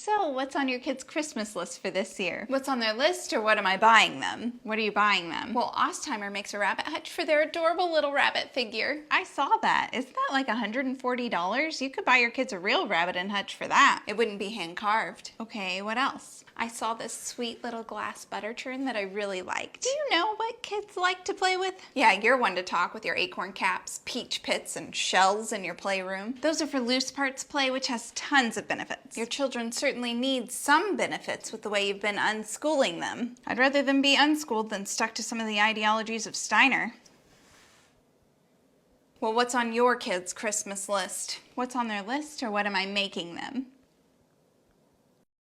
So, what's on your kids' Christmas list for this year? What's on their list, or what am I buying them? What are you buying them? Well, Ostheimer makes a rabbit hutch for their adorable little rabbit figure. I saw that. Isn't that like $140? You could buy your kids a real rabbit and hutch for that. It wouldn't be hand carved. Okay, what else? I saw this sweet little glass butter churn that I really liked. Do you know what kids like to play with? Yeah, you're one to talk with your acorn caps, peach pits, and shells in your playroom. Those are for loose parts play, which has tons of benefits. Your children certainly need some benefits with the way you've been unschooling them. I'd rather them be unschooled than stuck to some of the ideologies of Steiner. Well, what's on your kids' Christmas list? What's on their list, or what am I making them?